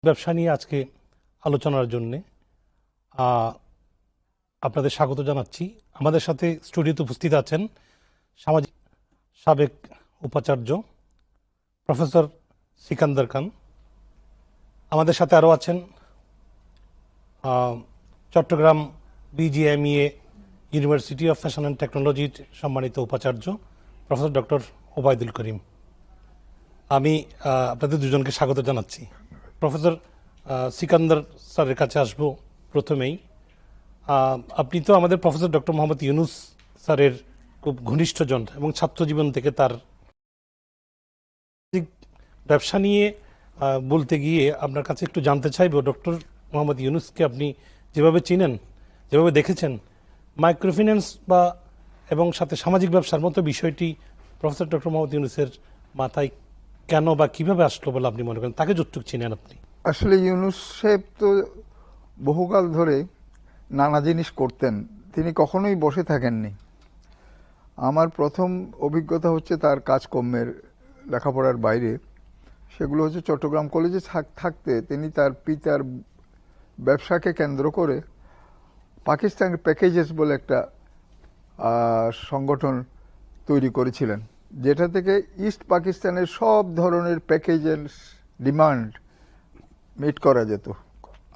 ব্যবসা নিয়ে আজকে আলোচনার জন্যে আপনাদের স্বাগত জানাচ্ছি। আমাদের সাথে স্টুডিওতে উপস্থিত আছেন সামাজিক সাবেক উপাচার্য প্রফেসর সিকান্দার খান। আমাদের সাথে আরও আছেন Chittagong BGMEA university of fashion and টেকনোলজির সম্মানিত উপাচার্য প্রফেসর ডক্টর ওবায়দুল করিম। আমি আপনাদের দুজনকে স্বাগত জানাচ্ছি। প্রফেসর সিকান্দার স্যারের কাছে আসবো প্রথমেই। আপনি তো আমাদের প্রফেসর ডক্টর মোহাম্মদ ইউনুস স্যারের খুব ঘনিষ্ঠজন এবং ছাত্রজীবন থেকে তার ব্যবসা নিয়ে বলতে গিয়ে আপনার কাছে একটু জানতে চাইব, ডক্টর মোহাম্মদ ইউনুসকে আপনি যেভাবে চিনেন, যেভাবে দেখেছেন, মাইক্রোফিন্যান্স বা এবং সাথে সামাজিক ব্যবসার মতো বিষয়টি প্রফেসর ডক্টর মোহাম্মদ ইউনুসের মাথায় কেন বা কিভাবে আসলো বলে আপনি মনে করেন? তাকে যতটুকু চিনেন আপনি। আসলে ইউনুস সাহেব তো বহুকাল ধরে নানা জিনিস করতেন, তিনি কখনোই বসে থাকেননি। আমার প্রথম অভিজ্ঞতা হচ্ছে তার কাজকর্মের, লেখাপড়ার বাইরে। সেগুলো হচ্ছে চট্টগ্রাম কলেজে থাকতে তিনি তার পিতার ব্যবসাকে কেন্দ্র করে পাকিস্তান প্যাকেজেস বলে একটা সংগঠন তৈরি করেছিলেন, যেটা থেকে ইস্ট পাকিস্তানের সব ধরনের প্যাকেজের ডিমান্ড মিট করা যেত,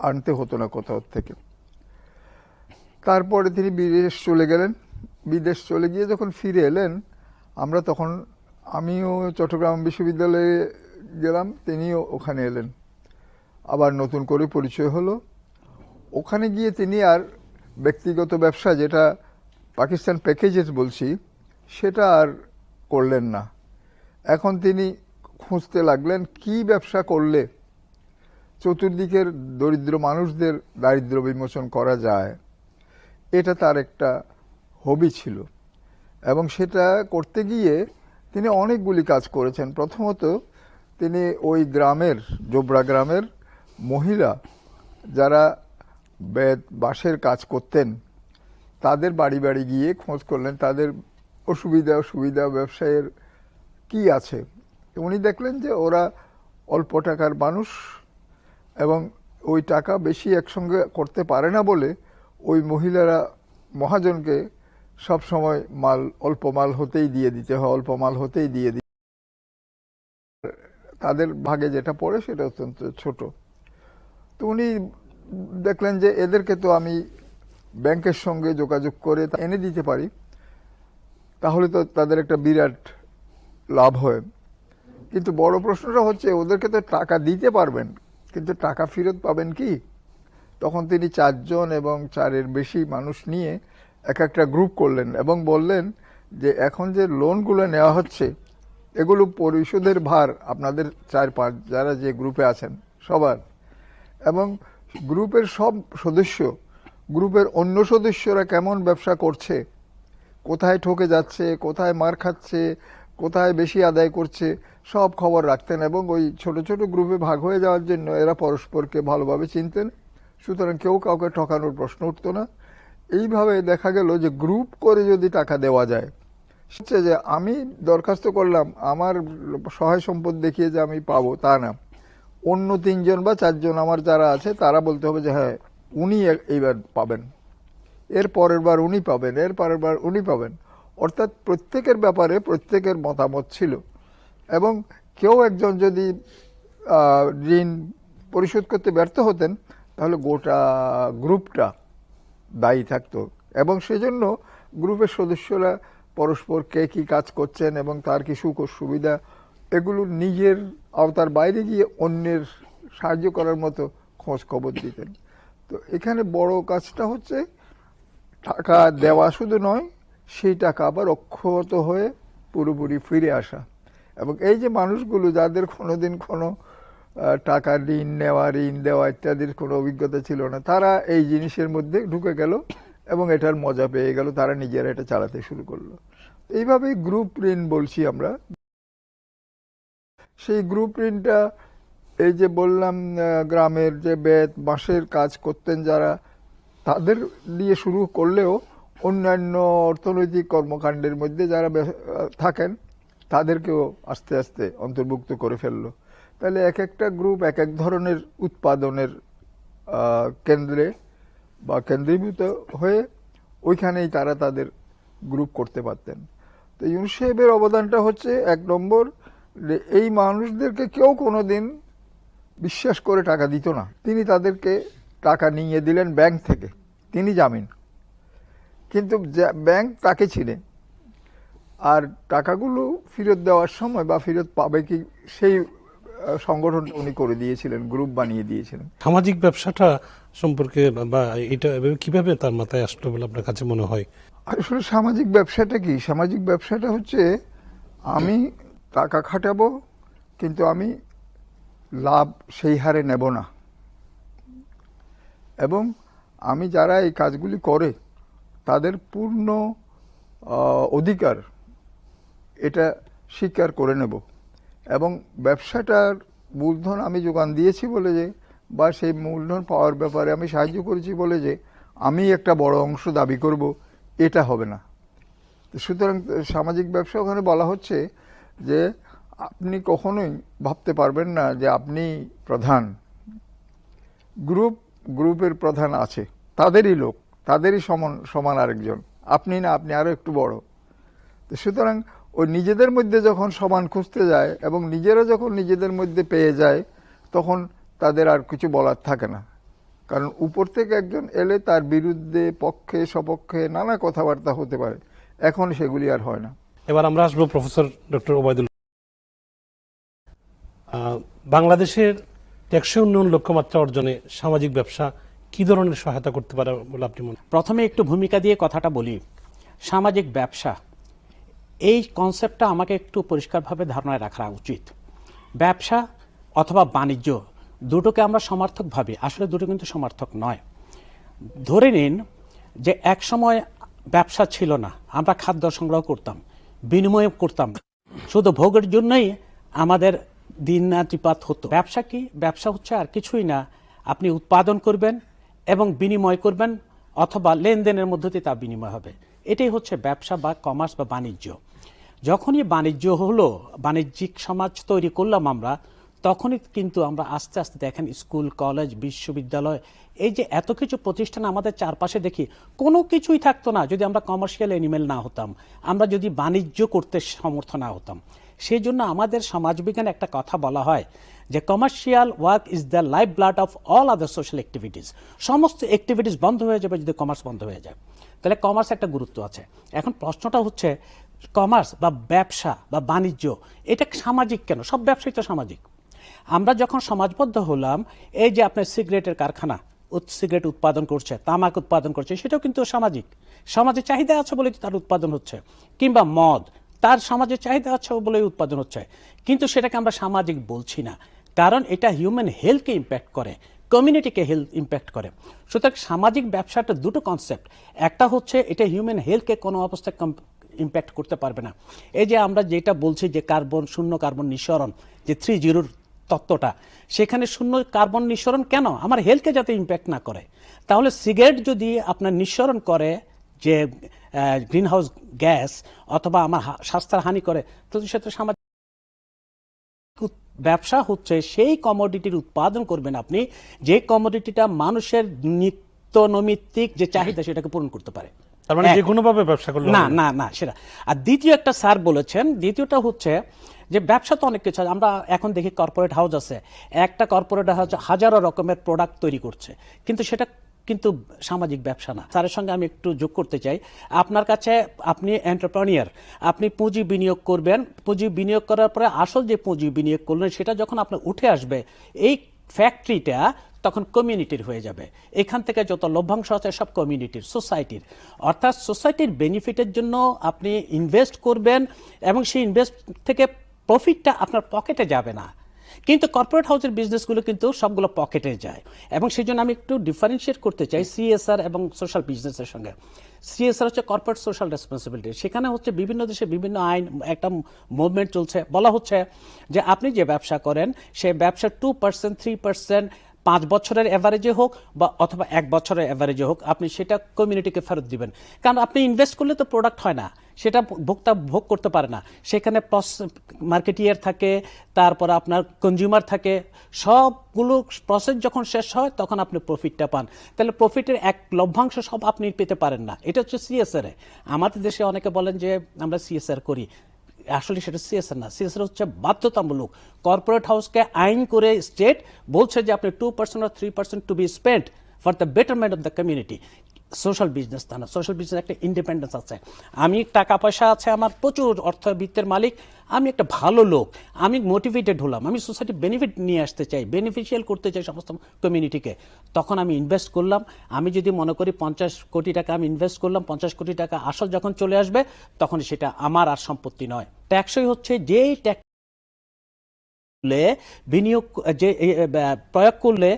আনতে হতো না কোথাও থেকে। তারপরে তিনি বিদেশ চলে গেলেন। বিদেশ চলে গিয়ে যখন ফিরে এলেন, আমিও চট্টগ্রাম বিশ্ববিদ্যালয়ে গেলাম, তিনিও ওখানে এলেন। আবার নতুন করে পরিচয় হলো। ওখানে গিয়ে তিনি আর ব্যক্তিগত ব্যবসা, যেটা পাকিস্তান প্যাকেজেস বলছি, সেটা আর করলেন না। এখন তিনি খুঁজতে লাগলেন কি ব্যবসা করলে চতুর্দিকের দরিদ্র মানুষদের দারিদ্র্য বিমোচন করা যায়। এটা তার একটা হবি ছিল এবং সেটা করতে গিয়ে তিনি অনেকগুলি কাজ করেছেন। প্রথমত তিনি ওই গ্রামের, জোবরা গ্রামের মহিলা যারা বাঁশের কাজ করতেন, তাদের বাড়ি বাড়ি গিয়ে খোঁজ করলেন তাদের সুবিধা ব্যবসায়ের কি আছে। উনি দেখলেন যে ওরা অল্প টাকার মানুষ এবং ওই টাকা বেশি একসঙ্গে করতে পারে না বলে ওই মহিলারা মহাজনকে সব সময় অল্প মাল হতেই দিয়ে দিতে হয়, তাদের ভাগে যেটা পড়ে সেটা অত্যন্ত ছোট। তো উনি দেখলেন যে এদেরকে তো আমি ব্যাংকের সঙ্গে যোগাযোগ করে এনে দিতে পারি, তাহলে তো তাদের একটা বিরাট লাভ হয়। কিন্তু বড় প্রশ্নটা হচ্ছে ওদেরকে তো টাকা দিতে পারবেন, কিন্তু টাকা ফেরত পাবেন কি? তখন তিনি 4 জন এবং 4-এর বেশি মানুষ নিয়ে একটা গ্রুপ করলেন এবং বললেন যে এখন যে লোনগুলো নেওয়া হচ্ছে এগুলো পরিশোধের ভার আপনাদের 4-5 যারা যে গ্রুপে আছেন সবার, এবং গ্রুপের সব সদস্য, গ্রুপের অন্য সদস্যরা কেমন ব্যবসা করছে, কোথায় ঠকে যাচ্ছে, কোথায় মার খাচ্ছে, কোথায় বেশি আদায় করছে, সব খবর রাখতেন। এবং ওই ছোট ছোট গ্রুপে ভাগ হয়ে যাওয়ার জন্য এরা পরস্পরকে ভালোভাবে চিনতেন, সুতরাং কেউ কাউকে ঠকানোর প্রশ্ন উঠতো না। এইভাবে দেখা গেল যে গ্রুপ করে যদি টাকা দেওয়া যায়, হচ্ছে যে আমি দরখাস্ত করলাম, আমার সহায় সম্পদ দেখিয়ে যে আমি পাবো তা না, অন্য 3 জন বা 4 জন আমার যারা আছে তারা বলতে হবে যে হ্যাঁ উনি এইবার পাবেন, এর পরের বার উনি পাবেন, এর পরের বার উনি পাবেন। অর্থাৎ প্রত্যেকের ব্যাপারে প্রত্যেকের মতামত ছিল এবং কেউ একজন যদি ঋণ পরিশোধ করতে ব্যর্থ হতেন তাহলে গোটা গ্রুপটা দায়ী থাকতো। এবং সেজন্য গ্রুপের সদস্যরা পরস্পর কে কী কাজ করছেন এবং তার কি সুখ সুবিধা, এগুলো নিজের আওতার বাইরে গিয়ে অন্যের সাহায্য করার মতো খোঁজ খবর দিতেন। তো এখানে বড় কাজটা হচ্ছে টাকা দেওয়া শুধু নয়, সেই টাকা আবার অক্ষত হয়ে পুরোপুরি ফিরে আসা। এবং এই যে মানুষগুলো যাদের কোনোদিন কোনো টাকা ঋণ নেওয়া, ঋণ দেওয়া ইত্যাদির কোনো অভিজ্ঞতা ছিল না, তারা এই জিনিসের মধ্যে ঢুকে গেল এবং এটার মজা পেয়ে গেল, তারা নিজেরা এটা চালাতে শুরু করলো। এইভাবেই গ্রুপ ঋণ বলছি আমরা। সেই গ্রুপ ঋণটা এই যে বললাম, গ্রামের যে বাঁশের কাজ করতেন যারা, তাদের দিয়ে শুরু করলেও অন্যান্য অর্থনৈতিক কর্মকাণ্ডের মধ্যে যারা থাকেন তাদেরকেও আস্তে আস্তে অন্তর্ভুক্ত করে ফেললো। তাহলে এক একটা গ্রুপ এক এক ধরনের উৎপাদনের কেন্দ্রে বা কেন্দ্রীভূত হয়ে ওইখানেই তারা তাদের গ্রুপ করতে পারতেন। তো ইউনুস সাহেবের অবদানটা হচ্ছে 1 নম্বর, যে এই মানুষদেরকে কেউ কোনোদিন বিশ্বাস করে টাকা দিত না, তিনি তাদেরকে টাকা নিয়ে দিলেন ব্যাংক থেকে, তিনি জামিন, কিন্তু ব্যাংক তাকে চিনে, আর টাকাগুলো ফেরত দেওয়ার সময় বা ফেরত পাবে কি সেই সংগঠনটা উনি করে দিয়েছিলেন, গ্রুপ বানিয়ে দিয়েছিলেন। সামাজিক ব্যবসাটা সম্পর্কে বা এটা কিভাবে তার মাথায় আসলো বলে আপনার কাছে মনে হয়? আসলে সামাজিক ব্যবসাটা কি? সামাজিক ব্যবসাটা হচ্ছে আমি টাকা খাটাবো কিন্তু আমি লাভ সেই হারে নেব না, এবং আমি যারা এই কাজগুলি করে তাদের পূর্ণ অধিকার এটা স্বীকার করে নেব, এবং ব্যবসাটার মূলধন আমি যোগান দিয়েছি বলে যে, বা সেই মূলধন পাওয়ার ব্যাপারে আমি সাহায্য করেছি বলে যে আমি একটা বড় অংশ দাবি করব, এটা হবে না। সুতরাং সামাজিক ব্যবসা ওখানে বলা হচ্ছে যে আপনি কখনোই ভাবতে পারবেন না যে আপনি প্রধান, গ্রুপের প্রধান আছে, তাদেরই লোক, তাদেরই সমান আরেকজন, আপনি না, আপনি আরো একটু বড়। তো সুতরাং ওই নিজেদের মধ্যে যখন সমান খুঁজতে যায় এবং নিজেরা যখন নিজেদের মধ্যে পেয়ে যায়, তখন তাদের আর কিছু বলার থাকে না, কারণ উপর থেকে একজন এলে তার বিরুদ্ধে পক্ষে সপক্ষে নানা কথাবার্তা হতে পারে, এখন সেগুলি আর হয় না। এবার আমরা আসবো প্রফেসর ডক্টর ওবায়দুল। বাংলাদেশের টেকসই উন্নয়ন লক্ষ্যমাত্রা অর্জনে সামাজিক ব্যবসা কি ধরনের সহায়তা করতে পারে বলে আপনি মনে? প্রথমে একটু ভূমিকা দিয়ে কথাটা বলি। সামাজিক ব্যবসা এই কনসেপ্টটা আমাকে একটু পরিষ্কারভাবে ধারণায় রাখা উচিত। ব্যবসা অথবা বাণিজ্য দুটোকে আমরা সমার্থক ভাবি, আসলে দুটো কিন্তু সমার্থক নয়। ধরে নিন যে এক সময় ব্যবসা ছিল না, আমরা খাদ্য সংগ্রহ করতাম, বিনিময় করতাম, শুধু ভোগের জন্যই আমাদের দিনাতিপাত হতো। ব্যবসা কি? ব্যবসা হচ্ছে আর কিছুই না, আপনি উৎপাদন করবেন এবং বিনিময় করবেন, অথবা লেনদেনের মধ্য দিয়ে তা বিনিময় হবে। এটাই হচ্ছে ব্যবসা বা কমার্স বা বাণিজ্য। যখনই বাণিজ্য হলো, বাণিজ্যিক সমাজ তৈরি করলাম আমরা, তখনই কিন্তু আমরা আস্তে আস্তে দেখেন স্কুল, কলেজ, বিশ্ববিদ্যালয়, এই যে এত কিছু প্রতিষ্ঠান আমাদের চারপাশে দেখি, কোনো কিছুই থাকতো না যদি আমরা কমার্শিয়াল অ্যানিমেল না হতাম, আমরা যদি বাণিজ্য করতে সমর্থ না হতাম। সেই জন্য আমাদের সমাজবিজ্ঞানে একটা কথা বলা হয় যে commercial work is the life blood of all other social activities. সমস্ত অ্যাক্টিভিটিস বন্ধ হয়ে যাবে যদি কমার্স বন্ধ হয়ে যায়। তাহলে কমার্স একটা গুরুত্ব আছে। এখন প্রশ্নটা হচ্ছে কমার্স বা ব্যবসা বা বাণিজ্য এটা সামাজিক কেন? সব ব্যবসাই তো সামাজিক। আমরা যখন সমাজবদ্ধ হলাম, এই যে আপনার সিগারেটের কারখানা সিগারেট উৎপাদন করছে, তামাক উৎপাদন করছে, সেটাও কিন্তু সামাজিক। সমাজে চাহিদা আছে বলে তার উৎপাদন হচ্ছে। কিংবা মদ, তার সমাজে চাহিদা আছে বলে উৎপাদন হচ্ছে, কিন্তু সেটাকে আমরা সামাজিক বলছি না, কারণ এটা হিউম্যান হেলথকে ইম্প্যাক্ট করে, কমিউনিটিকে হেলথ ইম্প্যাক্ট করে। সুতরাং সামাজিক ব্যবসাটা দুটো কনসেপ্ট। একটা হচ্ছে এটা হিউম্যান হেলথকে কোনো অবস্থায় ইম্প্যাক্ট করতে পারবে না। এই যে আমরা যেটা বলছি যে শূন্য কার্বন নিঃসরণ, যে 3-0 তত্ত্বটা, সেখানে শূন্য কার্বন নিঃসরণ কেন? আমার হেলথকে যাতে ইম্প্যাক্ট না করে। তাহলে সিগারেট যদি আপনার নিঃসরণ করে যে গ্রিন হাউস গ্যাস, অথবা আমার স্বাস্থ্যের হানি করে, তো সেটা সামাজিক ব্যবসা হচ্ছে সেই কমোডিটির উৎপাদন করবেন আপনি, যে কমোডিটিটা মানুষের নিত্য নৈমিত্তিক যে চাহিদা সেটাকে পূরণ করতে পারে। তার মানে যে কোনো ভাবে ব্যবসা করলে না না না সেটা। আর দ্বিতীয় একটা স্যার বলেছেন, দ্বিতীয়টা হচ্ছে যে ব্যবসা তো অনেক কিছু। আমরা এখন দেখি কর্পোরেট হাউস আছে, একটা কর্পোরেট হাউস হাজারো রকমের প্রোডাক্ট তৈরি করছে, কিন্তু সেটা কিন্তু সামাজিক ব্যবসা না। স্যারের সঙ্গে আমি একটু যোগ করতে চাই, আপনার কাছে আপনি এন্টারপ্রেনিয়ার, আপনি পুঁজি বিনিয়োগ করবেন, পুঁজি বিনিয়োগ করার পরে আসল যে পুঁজি বিনিয়োগ করলেন সেটা যখন আপনার উঠে আসবে, এই ফ্যাক্টরিটা তখন কমিউনিটির হয়ে যাবে। এখান থেকে যত লভ্যাংশ আছে সব কমিউনিটির, সোসাইটির। অর্থাৎ সোসাইটির বেনিফিটের জন্য আপনি ইনভেস্ট করবেন এবং সেই ইনভেস্ট থেকে প্রফিটটা আপনার পকেটে যাবে না। কিন্তু কর্পোরেট হাউসের বিজনেসগুলো কিন্তু সবগুলো পকেটে যায়, এবং সেই জন্য আমি একটু ডিফারেন্সিয়েট করতে চাই সিএসআর এবং সোশ্যাল বিজনেসের সঙ্গে। সিএসআর হচ্ছে কর্পোরেট সোশ্যাল রেসপন্সিবিলিটি। সেখানে হচ্ছে বিভিন্ন দেশে বিভিন্ন আইন, একটা মুভমেন্ট চলছে, বলা হচ্ছে যে আপনি যে ব্যবসা করেন সেই ব্যবসা 2%, 3%, 5 বছরের অ্যাভারেজে হোক বা অথবা 1 বছরের অ্যাভারেজে হোক, আপনি সেটা কমিউনিটিকে ফেরত দিবেন। কারণ আপনি ইনভেস্ট করলে তো প্রোডাক্ট হয় না, সেটা ভোক্তা ভোগ করতে পারে না। সেখানে মার্কেটিয়ার থাকে, তারপর আপনার কনজিউমার থাকে, সবগুলো প্রসেস যখন শেষ হয় তখন আপনি প্রফিটটা পান। তাহলে প্রফিটের এক লভ্যাংশ সব আপনি পেতে পারেন না। এটা হচ্ছে সিএসআর। আমাদের দেশে অনেকে বলেন যে আমরা সিএসআর করি, আসলে সেটা সিএসআর না, সিএসআর হচ্ছে বাধ্যতামূলক। কর্পোরেট হাউসকে আইন করে স্টেট বলছে যে আপনি 2% or 3% to be spent for the betterment of the community. Social business তা না, সোশ্যাল বিজনেস একটা ইন্ডিপেন্ডেন্স আছে। আমি টাকা পয়সা আছে, আমার প্রচুর অর্থবিত্তের মালিক, আমি একটা ভালো লোক, আমি মোটিভেটেড হলাম, আমি সোসাইটি বেনিফিট নিয়ে আসতে চাই, বেনিফিশিয়াল করতে চাই সমস্ত কমিউনিটিকে, তখন আমি ইনভেস্ট করলাম। আমি যদি মনে করি 50 কোটি টাকা আমি ইনভেস্ট করলাম, 50 কোটি টাকা আসল যখন চলে আসবে তখন সেটা আমার আর সম্পত্তি নয়। ট্যাক্সই হচ্ছে যেই ট্যাক্স বিনিয়োগ যে প্রয়োগ করলে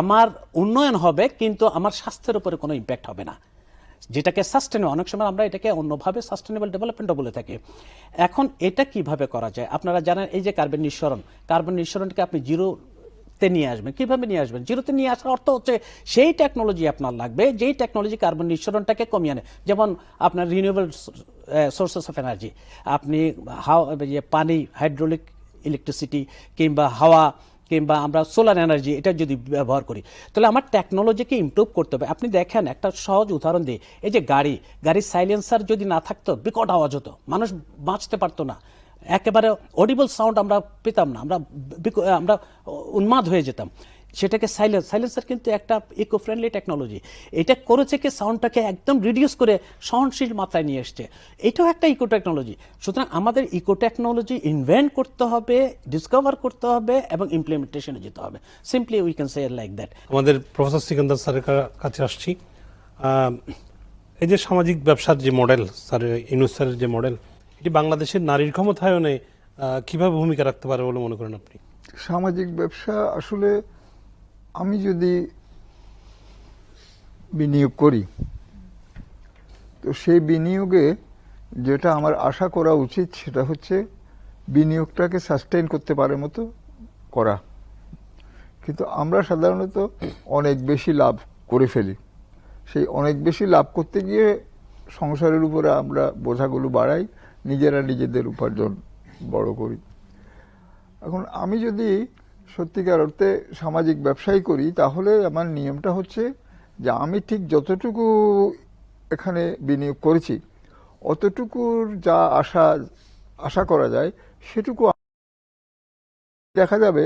আমার উন্নয়ন হবে কিন্তু আমার স্বাস্থ্যের উপরে কোনো ইম্প্যাক্ট হবে না, যেটাকে সাস্টেনেবল, অনেক সময় আমরা এটাকে অন্যভাবে সাস্টেনেবল ডেভেলপমেন্টও বলে থাকি। এখন এটা কিভাবে করা যায়? আপনারা জানেন এই যে কার্বন নিঃসরণ, কার্বন নিঃসরণকে আপনি জিরোতে নিয়ে আসবেন। কিভাবে নিয়ে আসবেন? জিরোতে নিয়ে আসার অর্থ হচ্ছে সেই টেকনোলজি আপনার লাগবে যেই টেকনোলজি কার্বন নিঃসরণটাকে কমিয়ে আনে। যেমন আপনার রিনিউয়েবল সোর্সেস অফ এনার্জি, আপনি পানি, হাইড্রোলিক ইলেকট্রিসিটি, কিংবা হাওয়া, কিংবা আমরা সোলার এনার্জি, এটা যদি ব্যবহার করি তাহলে আমার টেকনোলজিকে ইমপ্রুভ করতে হবে। আপনি দেখেন একটা সহজ উদাহরণ দিই, এই যে গাড়ির সাইলেন্সার যদি না থাকতো বিকট আওয়াজ হতো, মানুষ বাঁচতে পারতো না, একেবারে অডিবল সাউন্ড আমরা পেতাম না, আমরা উন্মাদ হয়ে যেতাম। সেটাকে সাইলেন্সার কিন্তু একটা ইকো ফ্রেন্ডলি টেকনোলজি। এটা করেছে কি সাউন্ডটাকে একদম রিডিউস করে সহনশীল মাত্রায় নিয়ে এসছে। এটাও একটা ইকো টেকনোলজি। সুতরাং আমাদের ইকো টেকনোলজি ইনভেন্ট করতে হবে, ডিসকভার করতে হবে এবং ইমপ্লিমেন্টেশনে যেতে হবে। Simply we can say like that. আমাদের প্রফেসর সিকান্দার স্যারের কাছে আসছি। এই যে সামাজিক ব্যবসার যে মডেল, স্যার ইউনূস স্যারের যে মডেল, এটি বাংলাদেশের নারীর ক্ষমতায়নে কিভাবে ভূমিকা রাখতে পারে বলে মনে করেন আপনি? সামাজিক ব্যবসা আসলে আমি যদি বিনিয়োগ করি তো সেই বিনিয়োগে যেটা আমার আশা করা উচিত সেটা হচ্ছে বিনিয়োগটাকে সাস্টেইন করতে পারে মতো করা। কিন্তু আমরা সাধারণত অনেক বেশি লাভ করে ফেলি। সেই অনেক বেশি লাভ করতে গিয়ে সংসারের উপরে আমরা বোঝাগুলো বাড়াই, নিজেরা নিজেদের উপার্জন বড় করি। এখন আমি যদি সত্যিকার অর্থে সামাজিক ব্যবসাই করি তাহলে আমার নিয়মটা হচ্ছে যে আমি ঠিক যতটুকু এখানে বিনিয়োগ করেছি অতটুকুর যা আশা করা যায় সেটুকু দেখা যাবে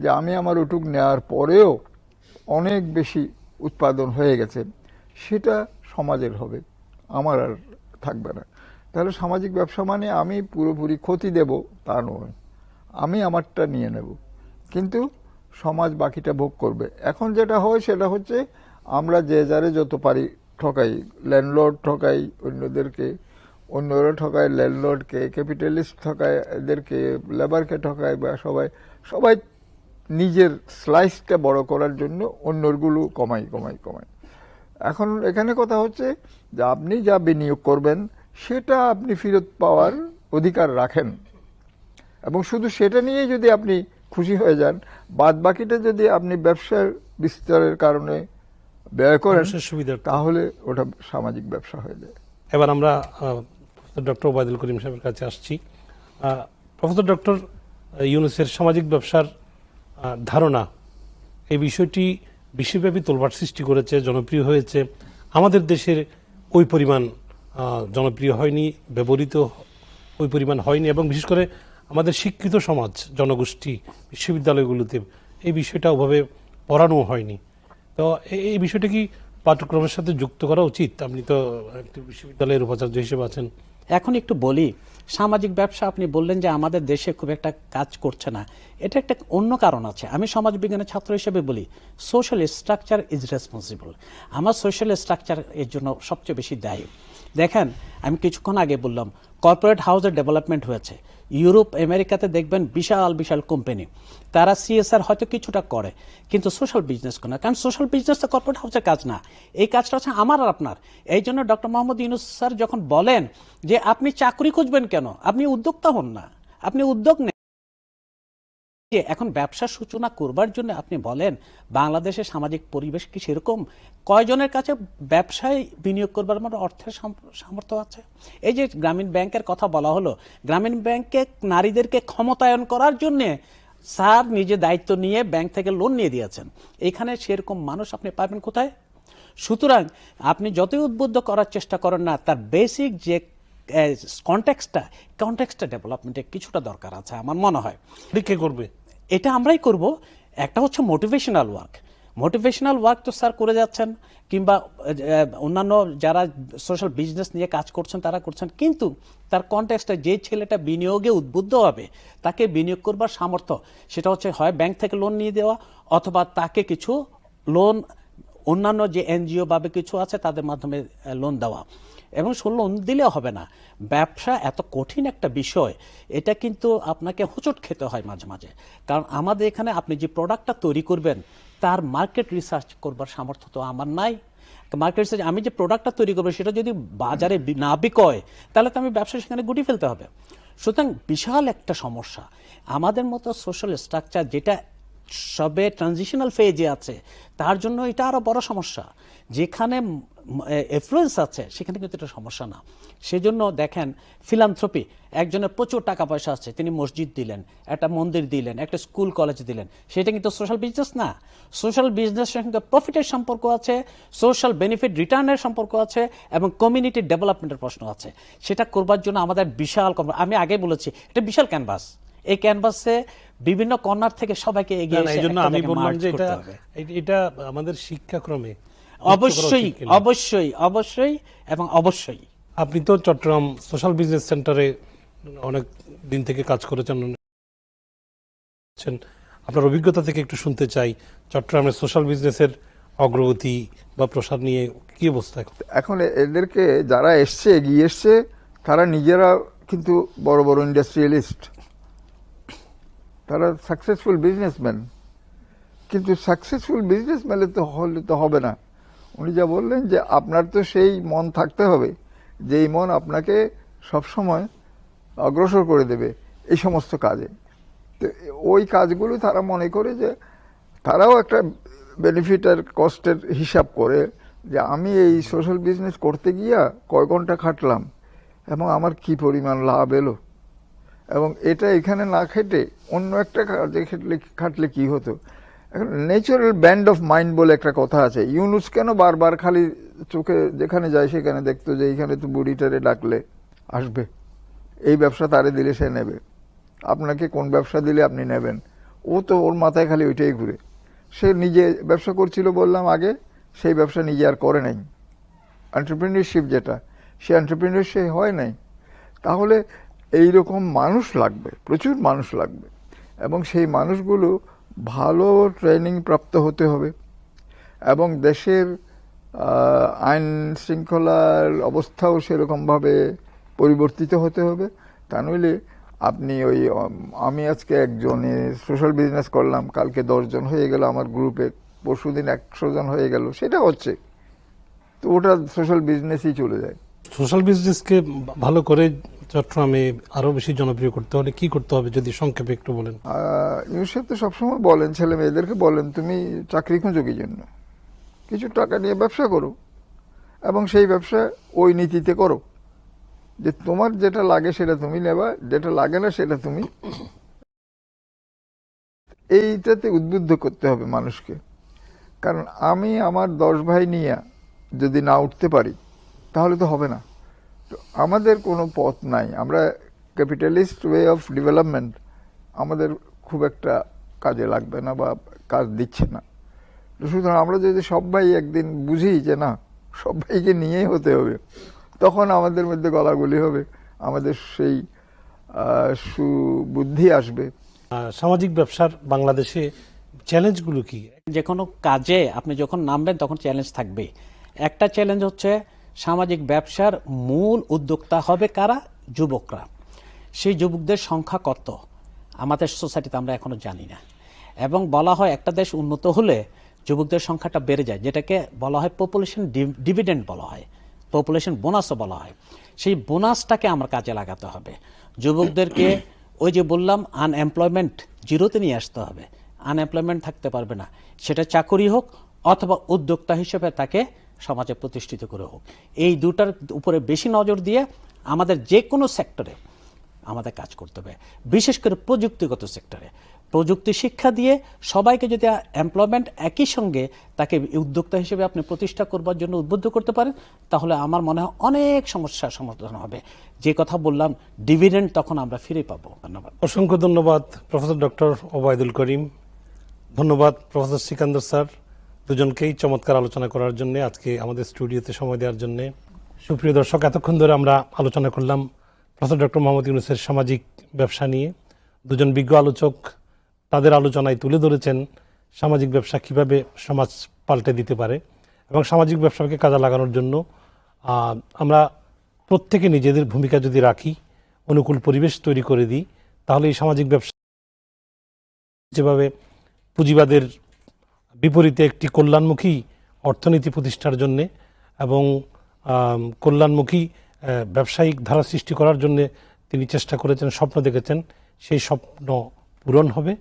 যে আমি আমার ওটুক নেওয়ার পরেও অনেক বেশি উৎপাদন হয়ে গেছে, সেটা সমাজের হবে, আমার আর থাকবে না। তাহলে সামাজিক ব্যবসা মানে আমি পুরোপুরি ক্ষতি দেব তা নয়, আমি আমারটা নিয়ে নেব, কিন্তু সমাজ বাকিটা ভোগ করবে। এখন যেটা হয় সেটা হচ্ছে আমরা যে যারে যত পারি ঠকাই, ল্যান্ডলর্ড ঠকাই অন্যদেরকে, অন্যরা ঠকায় ল্যান্ডলর্ডকে, ক্যাপিটালিস্ট ঠকায় এদেরকে, লেবারকে ঠকায়, বা সবাই নিজের স্লাইসটা বড় করার জন্য অন্যগুলো কমাই। এখন এখানে কথা হচ্ছে যে আপনি যা বিনিয়োগ করবেন সেটা আপনি ফেরত পাওয়ার অধিকার রাখেন, এবং শুধু সেটা নিয়েই যদি আপনি খুশি হয়ে যান, বাদ বাকিটা যদি আপনি ব্যবসার বিস্তারের কারণে ব্যয় করেন তাহলে ওটা সামাজিক ব্যবসা হয়ে যায়। এবার আমরা ডক্টর ওবায়দুল করিম সাহেবের কাছে আসছি। প্রফেসর ডক্টর ইউনূসের সামাজিক ব্যবসার ধারণা, এই বিষয়টি বিশ্বব্যাপী তোলপাড় সৃষ্টি করেছে, জনপ্রিয় হয়েছে। আমাদের দেশের ওই পরিমাণ জনপ্রিয় হয়নি, ব্যবহৃত ওই পরিমাণ হয়নি, এবং বিশেষ করে আমাদের শিক্ষিত সমাজ, জনগোষ্ঠী, বিশ্ববিদ্যালয়গুলোতে এই বিষয়টা ওভাবে পড়ানো হয়নি। তো এই বিষয়টা কি পাঠ্যক্রমের সাথে যুক্ত করা উচিত? আপনি তো একটি বিশ্ববিদ্যালয়ের উপাচার্য হিসেবে আছেন। এখন একটু বলি, সামাজিক ব্যবসা আপনি বললেন যে আমাদের দেশে খুব একটা কাজ করছে না, এটা একটা অন্য কারণ আছে। আমি সমাজবিজ্ঞানের ছাত্র হিসেবে বলি সোশ্যাল স্ট্রাকচার ইজ রেসপন্সিবল। আমার সোশ্যাল স্ট্রাকচার এর জন্য সবচেয়ে বেশি দায়ী। দেখেন, আমি কিছুক্ষণ আগে বললাম কর্পোরেট হাউসের ডেভেলপমেন্ট হয়েছে। ইউরোপ আমেরিকাতে দেখবেন বিশাল বিশাল কোম্পানি, তারা সিএসআর হয়তো কিছুটা করে কিন্তু সোশ্যাল বিজনেস করে না, কারণ সোশ্যাল বিজনেস তো কর্পোরেট হাউসের কাজ না, এই কাজটা হচ্ছে আমার আর আপনার। এই জন্য ডক্টর মোহাম্মদ ইউনূস স্যার যখন বলেন যে আপনি চাকরি খুঁজবেন কেন, আপনি উদ্যোক্তা হন না, আপনি উদ্যোগ নেন, যে এখন ব্যবসার সূচনা করবার জন্য আপনি বলেন বাংলাদেশের সামাজিক পরিবেশ কি সেরকম? কয়জনের কাছে ব্যবসায় বিনিয়োগ করবার মতো অর্থের সামর্থ্য আছে? এই যে গ্রামীণ ব্যাংকের কথা বলা হলো, গ্রামীণ ব্যাংকে নারীদেরকে ক্ষমতায়ন করার জন্যে স্যার নিজে দায়িত্ব নিয়ে ব্যাংক থেকে লোন নিয়ে দিয়েছেন। এখানে সেরকম মানুষ আপনি পাবেন কোথায়? সুতরাং আপনি যতই উদ্বুদ্ধ করার চেষ্টা করেন না, তার বেসিক যে কনটেক্সটটা ডেভেলপমেন্টে কিছুটা দরকার আছে আমার মনে হয়। কে করবে এটা আমরাই করব। একটা হচ্ছে মোটিভেশনাল ওয়ার্ক তো স্যার করে যাচ্ছেন, কিংবা অন্যান্য যারা সোশ্যাল বিজনেস নিয়ে কাজ করছেন তারা করছেন, কিন্তু তার কনটেক্সটে যে ছেলেটা বিনিয়োগে উদ্বুদ্ধ হবে তাকে বিনিয়োগ করবার সামর্থ্য, সেটা হচ্ছে হয় ব্যাংক থেকে লোন নিয়ে দেওয়া, অথবা তাকে কিছু লোন অন্যান্য যে এনজিও বা কিছু আছে তাদের মাধ্যমে লোন দেওয়া। এবং লোন দিলেও হবে না, ব্যবসা এত কঠিন একটা বিষয়, এটা কিন্তু আপনাকে হোঁচট খেতে হয় মাঝে মাঝে। কারণ আমাদের এখানে আপনি যে প্রোডাক্টটা তৈরি করবেন তার মার্কেট রিসার্চ করবার সামর্থ্য তো আমার নাই। মার্কেট রিসার্চ, আমি যে প্রোডাক্টটা তৈরি করবো সেটা যদি বাজারে না বিকয় তাহলে তো আমি ব্যবসা সেখানে গুটিয়ে ফেলতে হবে। সুতরাং বিশাল একটা সমস্যা। আমাদের মতো সোশ্যাল স্ট্রাকচার যেটা সবে ট্রানজিশনাল ফেজে আছে তার জন্য এটা আরো বড় সমস্যা। যেখানে এফ্লুয়েন্স আছে সেখানে কিন্তু এটা সমস্যা না। সেজন্য দেখেন ফিলান্থ্রপি, একজনের প্রচুর টাকা পয়সা আছে, তিনি মসজিদ দিলেন, একটা মন্দির দিলেন, একটা স্কুল কলেজ দিলেন, সেটা কিন্তু সোশ্যাল বিজনেস না। সোশ্যাল বিজনেসের সঙ্গে প্রফিটের সম্পর্ক আছে, সোশ্যাল বেনিফিট রিটার্নের সম্পর্ক আছে, এবং কমিউনিটি ডেভেলপমেন্টের প্রশ্ন আছে। সেটা করবার জন্য আমাদের বিশাল, আমি আগে বলেছি এটা বিশাল ক্যানভাস। এই ক্যানভাসে বিভিন্ন কর্নার থেকে সবাইকে এগিয়ে এসে এই জন্য আমি বললাম যে এটা আমাদের শিক্ষাক্রমে অবশ্যই এবং অবশ্যই। আপনি তো চট্টগ্রাম সোশ্যাল বিজনেস সেন্টারে অনেক দিন থেকে কাজ করেছেন, আপনার অভিজ্ঞতা থেকে একটু শুনতে চাই চট্টগ্রামের সোশ্যাল বিজনেসের অগ্রগতি বা প্রসার নিয়ে কি অবস্থা এখন। এদেরকে যারা এগিয়ে এসছে তারা নিজেরা কিন্তু বড় বড় ইন্ডাস্ট্রিয়ালিস্ট, তারা সাকসেসফুল বিজনেসম্যান। কিন্তু সাকসেসফুল বিজনেসম্যান হলে তো হবে না। উনি যা বললেন যে আপনার তো সেই মন থাকতে হবে যেই মন আপনাকে সবসময় অগ্রসর করে দেবে এই সমস্ত কাজে। তো ওই কাজগুলো তারা মনে করে যে তারাও একটা বেনিফিট আর কস্টের হিসাব করে যে আমি এই সোশ্যাল বিজনেস করতে গিয়া কয় ঘন্টা খাটলাম এবং আমার কি পরিমাণ লাভ এলো, এবং এটা এখানে না খেটে অন্য একটা কাজে খাটলে কি হতো। এখন ন্যাচারাল ব্যান্ড অফ মাইন্ড বলে একটা কথা আছে। ইউনুস কেন বারবার খালি চোখে যেখানে যায় সেখানে দেখতো যে এইখানে তো বুড়িটারে ডাকলে আসবে, এই ব্যবসা তারে দিলে সে নেবে, আপনাকে কোন ব্যবসা দিলে আপনি নেবেন, ও তো ওর মাথায় খালি ওইটাই ঘুরে। সে নিজে ব্যবসা করছিল বললাম আগে, সেই ব্যবসা নিজে আর করে নাই। এন্টারপ্রেনিয়রশিপ যেটা, সে এন্টারপ্রেনিয়র সে হয় নাই। তাহলে এইরকম মানুষ লাগবে, প্রচুর মানুষ লাগবে, এবং সেই মানুষগুলো ভালো ট্রেনিং প্রাপ্ত হতে হবে, এবং দেশের আইন শৃঙ্খলার অবস্থাও সেরকমভাবে পরিবর্তিত হতে হবে। তা নইলে আপনি আমি আজকে একজনে সোশ্যাল বিজনেস করলাম, কালকে 10 জন হয়ে গেল আমার গ্রুপে, পরশুদিন 100 জন হয়ে গেল, সেটা হচ্ছে তো ওটা সোশ্যাল বিজনেসই চলে যায়। সোশ্যাল বিজনেসকে ভালো করে চট্টগ্রামে আরো বেশি জনপ্রিয় করতে হলে কি করতে হবে যদি সংক্ষেপে একটু বলেন। ইউসুফ তো সবসময় বলেন, ছেলে মেয়েদেরকে বলেন তুমি চাকরি খোঁজো কি জন্য, কিছু টাকা নিয়ে ব্যবসা করো, এবং সেই ব্যবসা ওই নীতিতে করো যে তোমার যেটা লাগে সেটা তুমি নেবা, যেটা লাগে না সেটা তুমি। এইটাতে উদ্বুদ্ধ করতে হবে মানুষকে। কারণ আমি আমার 10 ভাই নিয়ে যদি না উঠতে পারি তাহলে তো হবে না। তো আমাদের কোনো পথ নাই, আমরা ক্যাপিটালিস্ট ওয়ে অফ ডেভেলপমেন্ট আমাদের খুব একটা কাজে লাগবে না বা কাজ দিচ্ছে না। সুতরাং আমরা যদি সবাই একদিন বুঝি যে না সবাইকে নিয়েই হতে হবে, তখন আমাদের মধ্যে গলাগলি হবে, আমাদের সেই সুবুদ্ধি আসবে। সামাজিক ব্যবসার বাংলাদেশে চ্যালেঞ্জগুলো কি? যে কোনো কাজে আপনি যখন নামবেন তখন চ্যালেঞ্জ থাকবে। একটা চ্যালেঞ্জ হচ্ছে সামাজিক ব্যবসার মূল উদ্যোক্তা হবে কারা? যুবকরা। সেই যুবকদের সংখ্যা কত আমাদের সোসাইটিতে আমরা এখনো জানি না। এবং বলা হয় একটা দেশ উন্নত হলে যুবকদের সংখ্যাটা বেড়ে যায়, যেটাকে বলা হয় পপুলেশন ডিভিডেন্ড বলা হয়, পপুলেশন বোনাসও বলা হয়। সেই বোনাসটাকে আমার কাজে লাগাতে হবে। যুবকদেরকে ওই যে বললাম আনএমপ্লয়মেন্ট জিরোতে নিয়ে আসতে হবে, আনএমপ্লয়মেন্ট থাকতে পারবে না, সেটা চাকরি হোক অথবা উদ্যোক্তা হিসেবে তাকে সমাজে প্রতিষ্ঠিত করে হোক। এই দুটার উপরে বেশি নজর দিয়ে আমাদের যে কোনো সেক্টরে আমাদের কাজ করতে হবে, বিশেষ করে প্রযুক্তিগত সেক্টরে। প্রযুক্তি শিক্ষা দিয়ে সবাইকে যদি এমপ্লয়মেন্ট একই সঙ্গে তাকে উদ্যোক্তা হিসেবে আপনি প্রতিষ্ঠা করবার জন্য উদ্বুদ্ধ করতে পারেন, তাহলে আমার মনে হয় অনেক সমস্যার সমাধান হবে। যে কথা বললাম, ডিভিডেন্ড তখন আমরা ফিরে পাবো। ধন্যবাদ। অসংখ্য ধন্যবাদ প্রফেসর ডক্টর ওবায়দুল করিম, ধন্যবাদ প্রফেসর সিকান্দার স্যার, দুজনকেই চমৎকার আলোচনা করার জন্য, আজকে আমাদের স্টুডিওতে সময় দেওয়ার জন্য। সুপ্রিয় দর্শক, এতক্ষণ ধরে আমরা আলোচনা করলাম প্রফেসর ডক্টর মোহাম্মদ ইউনূসের সামাজিক ব্যবসা নিয়ে। দুজন বিজ্ঞ আলোচক তাদের আলোচনায় তুলে ধরেছেন সামাজিক ব্যবসা কিভাবে সমাজ পাল্টে দিতে পারে, এবং সামাজিক ব্যবসাকে কাজে লাগানোর জন্য আমরা প্রত্যেকে নিজেদের ভূমিকা যদি রাখি, অনুকূল পরিবেশ তৈরি করে দিই, তাহলে এই সামাজিক ব্যবসা যেভাবে পুঁজিবাদের বিপরীতে একটি কল্যাণমুখী অর্থনীতি প্রতিষ্ঠার জন্যে এবং কল্যাণমুখী ব্যবসায়িক ধারা সৃষ্টি করার জন্য তিনি চেষ্টা করেছেন, স্বপ্ন দেখেছেন, সেই স্বপ্ন পূরণ হবে।